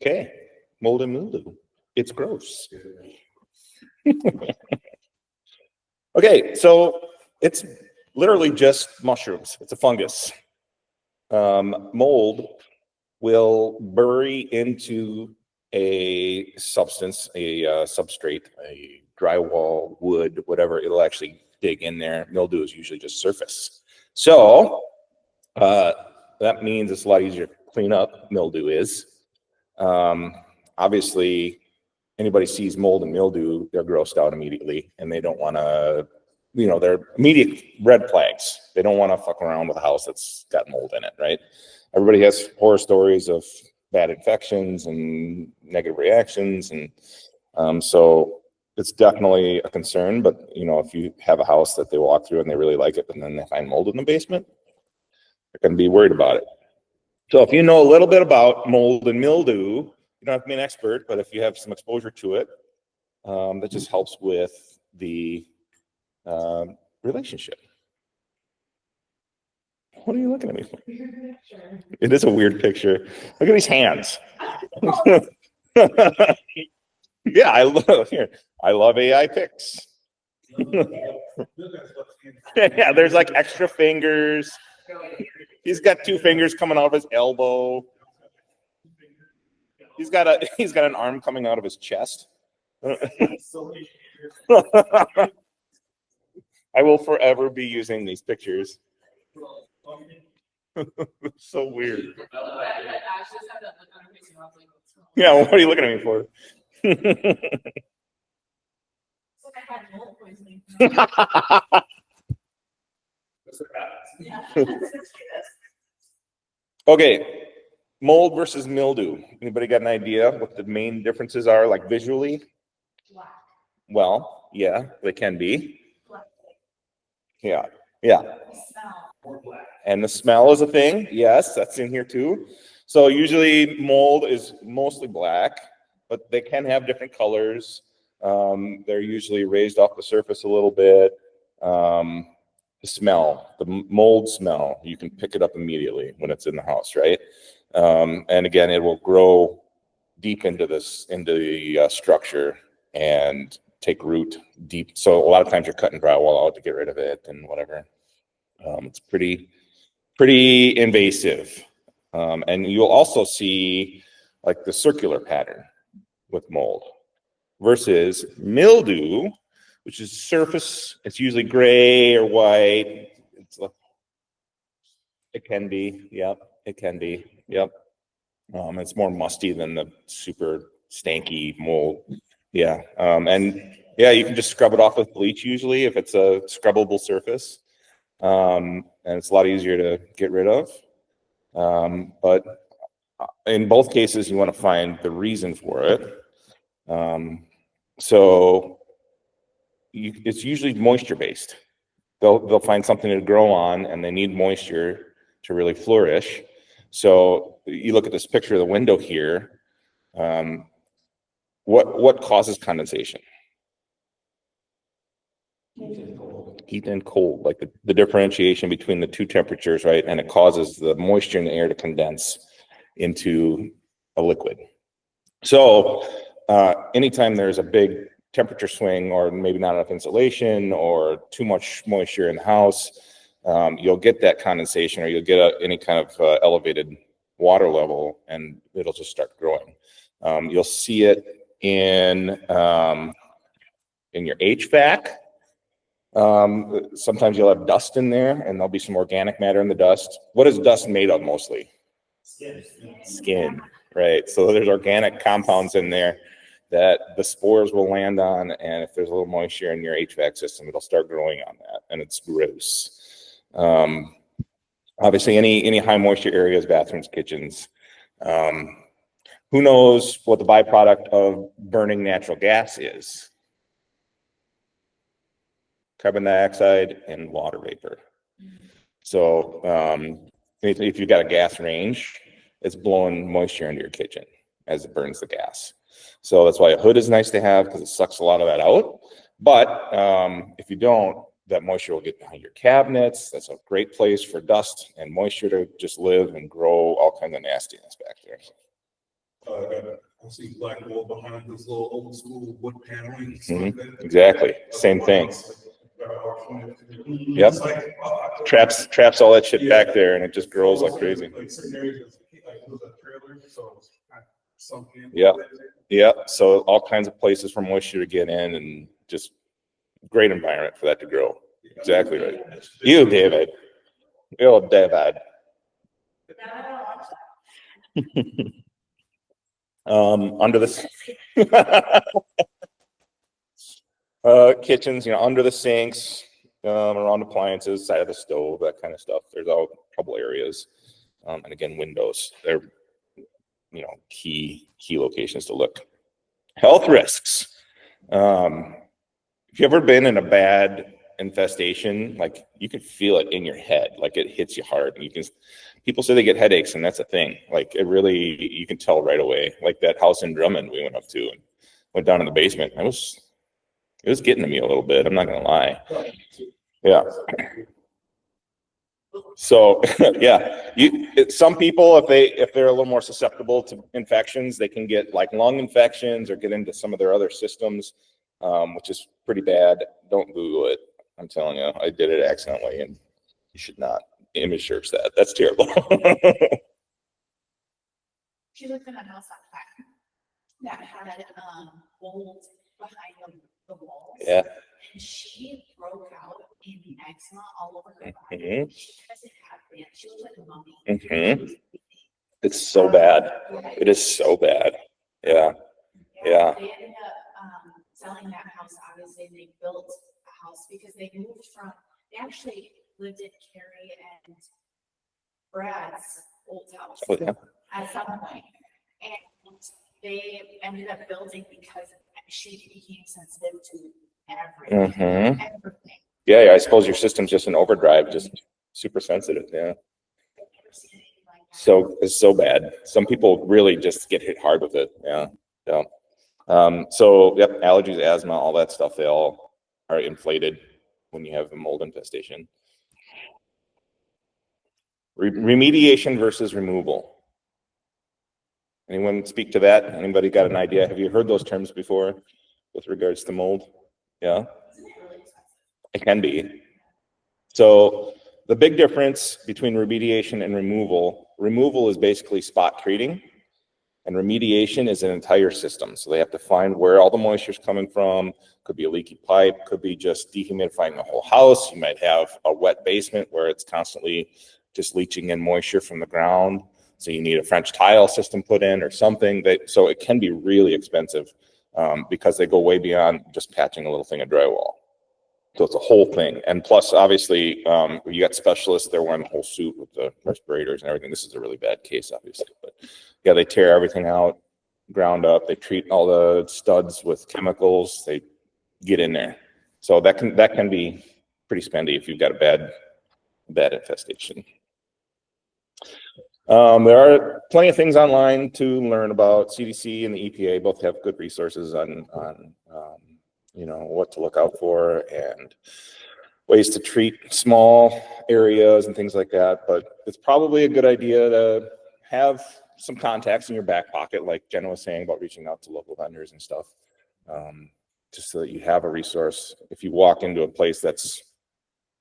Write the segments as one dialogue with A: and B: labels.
A: Okay, mold and mildew. It's gross. Okay, so it's literally just mushrooms. It's a fungus. Mold will bury into a substance, a substrate, a drywall, wood, whatever. It'll actually dig in there. Mildew is usually just surface. So that means it's a lot easier to clean up. Mildew is. Obviously, anybody sees mold and mildew, they're grossed out immediately, and they don't want to, they're immediate red flags. They don't want to fuck around with a house that's got mold in it, right? Everybody has horror stories of bad infections and negative reactions, and so it's definitely a concern. But if you have a house that they walk through and they really like it, and then they find mold in the basement, they're going to be worried about it. So if you know a little bit about mold and mildew, you don't have to be an expert, but if you have some exposure to it, that just helps with the relationship. What are you looking at me for? It is a weird picture. Look at these hands. Yeah, I love AI pics. Yeah, there's like extra fingers. He's got 2 fingers coming out of his elbow. He's got an arm coming out of his chest. I will forever be using these pictures. So weird. Yeah, what are you looking at me for? Okay, mold versus mildew. Anybody got an idea what the main differences are, like visually?
B: Black.
A: Well, yeah, they can be. Yeah, yeah. And the smell is a thing. Yes, that's in here too. So usually mold is mostly black, but they can have different colors. They're usually raised off the surface a little bit. The smell, the mold smell, you can pick it up immediately when it's in the house, right? And again, it will grow deep into the structure and take root deep. So a lot of times you're cutting drywall out to get rid of it and whatever. It's pretty invasive. And you'll also see like the circular pattern with mold versus mildew, which is surface. It's usually gray or white. It can be. Yep. It can be. Yep. It's more musty than the super stanky mold. Yeah. And yeah, you can just scrub it off with bleach usually if it's a scrubbable surface. And it's a lot easier to get rid of. But in both cases, you want to find the reason for it. So it's usually moisture based. They'll find something to grow on, and they need moisture to really flourish. So you look at this picture of the window here. What causes condensation? Heat and cold, like the differentiation between the 2 temperatures, right? And it causes the moisture in the air to condense into a liquid. So anytime there's a big temperature swing, or maybe not enough insulation, or too much moisture in the house, you'll get that condensation, or you'll get any kind of elevated water level, and it'll just start growing. You'll see it in your HVAC. Sometimes you'll have dust in there, and there'll be some organic matter in the dust. What is dust made of mostly? Skin, right? So there's organic compounds in there that the spores will land on, and if there's a little moisture in your HVAC system, it'll start growing on that, and it's gross. Obviously, any high moisture areas, bathrooms, kitchens. Who knows what the byproduct of burning natural gas is? Carbon dioxide and water vapor. So if you've got a gas range, it's blowing moisture into your kitchen as it burns the gas. So that's why a hood is nice to have, because it sucks a lot of that out. But if you don't, that moisture will get behind your cabinets. That's a great place for dust and moisture to just live and grow all kinds of nastiness back there.
B: I see black wall behind this little old school wood paneling.
A: Exactly. Same thing. Yep. Traps all that shit back there, and it just grows like crazy. Yeah. Yeah. So all kinds of places for moisture to get in, and just great environment for that to grow. Exactly right. You, David. You, David. Under the kitchens, under the sinks, around appliances, side of the stove, that kind of stuff. There's all a couple areas, and again, windows. They're key locations to look. Health risks. If you've ever been in a bad infestation, like you can feel it in your head, like it hits you hard. People say they get headaches, and that's a thing. Like it really, you can tell right away. Like that house in Drummond we went up to and went down in the basement. It was getting to me a little bit. I'm not gonna lie. Yeah. So yeah, some people, if they're a little more susceptible to infections, they can get like lung infections or get into some of their other systems, which is pretty bad. Don't Google it. I'm telling you, I did it accidentally, and you should not image search that. That's terrible.
C: She lived in a house that had mold behind the walls.
A: Yeah.
C: And she broke out in eczema all over her body.
A: Mm-hmm.
C: She doesn't have it. She was like a mummy.
A: Mm-hmm. It's so bad. It is so bad. Yeah. Yeah.
C: They ended up selling that house. Obviously, they built a house because they actually lived in Carrie and Brad's old house at some point. And they ended up building because she became sensitive to everything.
A: Mm-hmm.
C: Everything.
A: Yeah, I suppose your system's just in overdrive, just super sensitive. Yeah. So it's so bad. Some people really just get hit hard with it. Yeah. Yeah. So yep, allergies, asthma, all that stuff, they all are inflated when you have a mold infestation. Remediation versus removal. Anyone speak to that? Anybody got an idea? Have you heard those terms before with regards to mold? Yeah. It can be. So the big difference between remediation and removal is basically spot treating, and remediation is an entire system. So they have to find where all the moisture is coming from. Could be a leaky pipe, could be just dehumidifying the whole house. You might have a wet basement where it's constantly just leaching in moisture from the ground. So you need a French tile system put in or something. So it can be really expensive because they go way beyond just patching a little thing of drywall. So it's a whole thing. And plus, obviously, you got specialists, they're wearing the whole suit with the respirators and everything. This is a really bad case, obviously. But yeah, they tear everything out, ground up. They treat all the studs with chemicals. They get in there. So that can be pretty spendy if you've got a bad infestation. There are plenty of things online to learn about. CDC and the EPA both have good resources on what to look out for and ways to treat small areas and things like that. But it's probably a good idea to have some contacts in your back pocket, like Jenna was saying about reaching out to local vendors and stuff, just so that you have a resource. If you walk into a place that's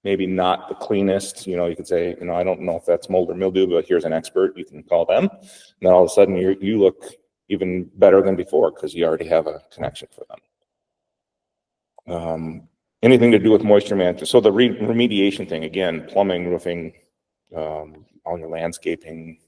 A: maybe not the cleanest, you could say, I don't know if that's mold or mildew, but here's an expert. You can call them. And then all of a sudden you look even better than before because you already have a connection for them. Anything to do with moisture management. So the remediation thing, again, plumbing, roofing, all your landscaping,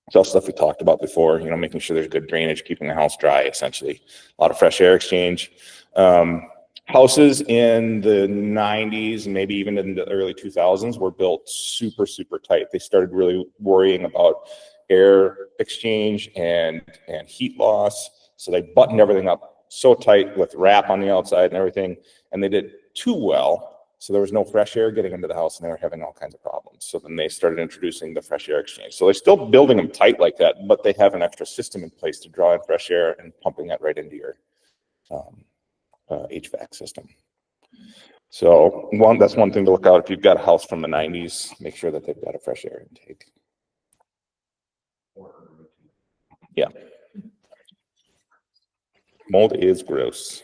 A: it's all stuff we talked about before, making sure there's good drainage, keeping the house dry, essentially. A lot of fresh air exchange. Houses in the 90s and maybe even in the early 2000s were built super, super tight. They started really worrying about air exchange and heat loss. So they buttoned everything up so tight with wrap on the outside and everything. And they did too well. So there was no fresh air getting into the house and they were having all kinds of problems. So then they started introducing the fresh air exchange. So they're still building them tight like that, but they have an extra system in place to draw in fresh air and pumping that right into your HVAC system. So that's one thing to look out. If you've got a house from the 90s, make sure that they've got a fresh air intake. Yeah. Mold is gross.